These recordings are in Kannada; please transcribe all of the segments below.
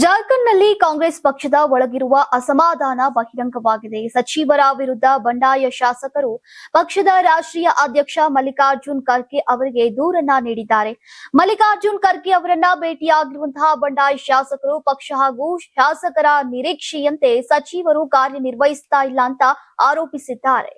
ಜಾರ್ಖಂಡ್ನಲ್ಲಿ ಕಾಂಗ್ರೆಸ್ ಪಕ್ಷದ ಒಳಗಿರುವ ಅಸಮಾಧಾನ ಬಹಿರಂಗವಾಗಿದೆ. ಸಚಿವರ ವಿರುದ್ಧ ಬಂಡಾಯ ಶಾಸಕರು ಪಕ್ಷದ ರಾಷ್ಟ್ರೀಯ ಅಧ್ಯಕ್ಷ ಮಲ್ಲಿಕಾರ್ಜುನ್ ಖರ್ಗೆ ಅವರಿಗೆ ದೂರನ್ನ ನೀಡಿದ್ದಾರೆ. ಮಲ್ಲಿಕಾರ್ಜುನ್ ಖರ್ಗೆ ಅವರನ್ನ ಭೇಟಿಯಾಗಿರುವಂತಹ ಬಂಡಾಯ ಶಾಸಕರು ಪಕ್ಷ ಹಾಗೂ ಶಾಸಕರ ನಿರೀಕ್ಷೆಯಂತೆ ಸಚಿವರು ಕಾರ್ಯನಿರ್ವಹಿಸ್ತಾ ಇಲ್ಲ ಅಂತ ಆರೋಪಿಸಿದ್ದಾರೆ.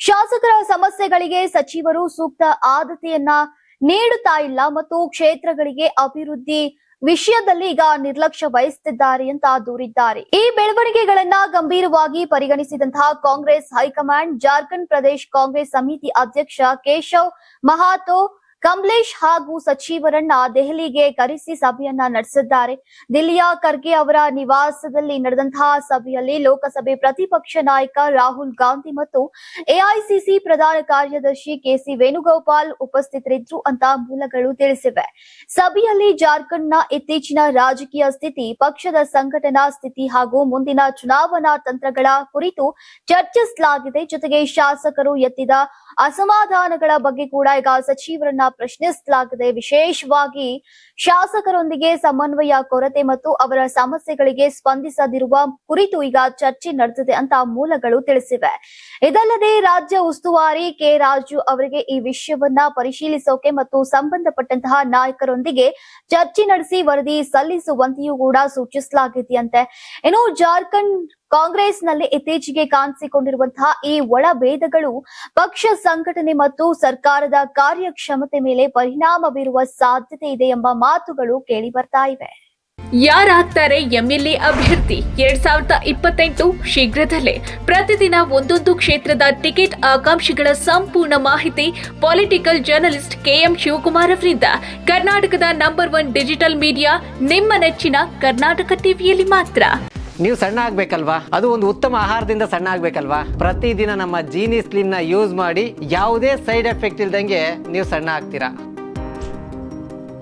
ಶಾಸಕರ ಸಮಸ್ಯೆಗಳಿಗೆ ಸಚಿವರು ಸೂಕ್ತ ಆದ್ಯತೆಯನ್ನ ನೀಡುತ್ತಾ ಇಲ್ಲ ಮತ್ತು ಕ್ಷೇತ್ರಗಳಿಗೆ ಅಭಿವೃದ್ಧಿ ವಿಷಯದಲ್ಲಿ ಈಗ ನಿರ್ಲಕ್ಷ್ಯ ವಹಿಸುತ್ತಿದ್ದಾರೆ ಅಂತ ದೂರಿದ್ದಾರೆ. ಈ ಬೆಳವಣಿಗೆಗಳನ್ನ ಗಂಭೀರವಾಗಿ ಪರಿಗಣಿಸಿದಂತಹ ಕಾಂಗ್ರೆಸ್ ಹೈಕಮಾಂಡ್ ಜಾರ್ಖಂಡ್ ಪ್ರದೇಶ ಕಾಂಗ್ರೆಸ್ ಸಮಿತಿ ಅಧ್ಯಕ್ಷ ಕೇಶವ್ ಮಹಾತೋ ಕಮಲೇಶ್ ಹಾಗೂ ಸಚಿವರನ್ನ ದೆಹಲಿಗೆ ಕರೆಸಿ ಸಭೆಯನ್ನ ನಡೆಸಿದ್ದಾರೆ. ದಿಲ್ಲಿಯ ಖರ್ಗೆ ಅವರ ನಿವಾಸದಲ್ಲಿ ನಡೆದಂತಹ ಸಭೆಯಲ್ಲಿ ಲೋಕಸಭೆ ಪ್ರತಿಪಕ್ಷ ನಾಯಕ ರಾಹುಲ್ ಗಾಂಧಿ ಮತ್ತು ಎಐಸಿಸಿ ಪ್ರಧಾನ ಕಾರ್ಯದರ್ಶಿ ಕೆಸಿ ವೇಣುಗೋಪಾಲ್ ಉಪಸ್ಥಿತರಿದ್ದರು ಅಂತ ಮೂಲಗಳು ತಿಳಿಸಿವೆ. ಸಭೆಯಲ್ಲಿ ಜಾರ್ಖಂಡ್ನ ಇತ್ತೀಚಿನ ರಾಜಕೀಯ ಸ್ಥಿತಿ, ಪಕ್ಷದ ಸಂಘಟನಾ ಸ್ಥಿತಿ ಹಾಗೂ ಮುಂದಿನ ಚುನಾವಣಾ ತಂತ್ರಗಳ ಕುರಿತು ಚರ್ಚಿಸಲಾಗಿದೆ. ಜೊತೆಗೆ ಶಾಸಕರು ಎತ್ತಿದ ಅಸಮಾಧಾನಗಳ ಬಗ್ಗೆ ಕೂಡ ಈಗ ಸಚಿವರನ್ನ ಪ್ರಶ್ನಿಸಲಾಗಿದೆ. ವಿಶೇಷವಾಗಿ ಶಾಸಕರೊಂದಿಗೆ ಸಮನ್ವಯ ಕೊರತೆ ಮತ್ತು ಅವರ ಸಮಸ್ಯೆಗಳಿಗೆ ಸ್ಪಂದಿಸದಿರುವ ಕುರಿತು ಈಗ ಚರ್ಚೆ ನಡೆದಿದೆ ಅಂತ ಮೂಲಗಳು ತಿಳಿಸಿವೆ. ಇದಲ್ಲದೆ ರಾಜ್ಯ ಉಸ್ತುವಾರಿ ಕೆ ರಾಜು ಅವರಿಗೆ ಈ ವಿಷಯವನ್ನ ಪರಿಶೀಲಿಸೋಕೆ ಮತ್ತು ಸಂಬಂಧಪಟ್ಟಂತಹ ನಾಯಕರೊಂದಿಗೆ ಚರ್ಚೆ ನಡೆಸಿ ವರದಿ ಸಲ್ಲಿಸುವಂತೆಯೂ ಕೂಡ ಸೂಚಿಸಲಾಗಿದೆಯಂತೆ. ಇನ್ನು ಜಾರ್ಖಂಡ್ ಕಾಂಗ್ರೆಸ್ನಲ್ಲಿ ಇತ್ತೀಚೆಗೆ ಕಾಣಿಸಿಕೊಂಡಿರುವಂತಹ ಈ ಒಳಭೇದಗಳು ಪಕ್ಷ ಸಂಘಟನೆ ಮತ್ತು ಸರ್ಕಾರದ ಕಾರ್ಯಕ್ಷಮತೆ ಮೇಲೆ ಪರಿಣಾಮ ಬೀರುವ ಸಾಧ್ಯತೆ ಇದೆ ಎಂಬ ಮಾತುಗಳು ಕೇಳಿ ಬರ್ತಾ ಇವೆ. ಯಾರಾಗ್ತಾರೆ ಎಂಎಲ್ಎ ಅಭ್ಯರ್ಥಿ 2028 ಶೀಘ್ರದಲ್ಲೇ. ಪ್ರತಿದಿನ ಒಂದೊಂದು ಕ್ಷೇತ್ರದ ಟಿಕೆಟ್ ಆಕಾಂಕ್ಷಿಗಳ ಸಂಪೂರ್ಣ ಮಾಹಿತಿ ಪೊಲಿಟಿಕಲ್ ಜರ್ನಲಿಸ್ಟ್ ಕೆಎಂ ಶಿವಕುಮಾರ್ ಅವರಿಂದ. ಕರ್ನಾಟಕದ ನಂಬರ್ 1 ಡಿಜಿಟಲ್ ಮೀಡಿಯಾ ನಿಮ್ಮ ನೆಚ್ಚಿನ ಕರ್ನಾಟಕ ಟಿವಿಯಲ್ಲಿ ಮಾತ್ರ. ನೀವು ಸಣ್ಣ ಆಗ್ಬೇಕಲ್ವಾ? ಅದು ಒಂದು ಉತ್ತಮ ಆಹಾರದಿಂದ ಸಣ್ಣ ಆಗ್ಬೇಕಲ್ವಾ? ಪ್ರತಿದಿನ ನಮ್ಮ ಜೀನಿ ಸ್ಲಿಮ್ ನ ಯೂಸ್ ಮಾಡಿ ಯಾವುದೇ ಸೈಡ್ ಎಫೆಕ್ಟ್ ಇಲ್ದಂಗೆ ನೀವು ಸಣ್ಣ ಆಗ್ತೀರಾ.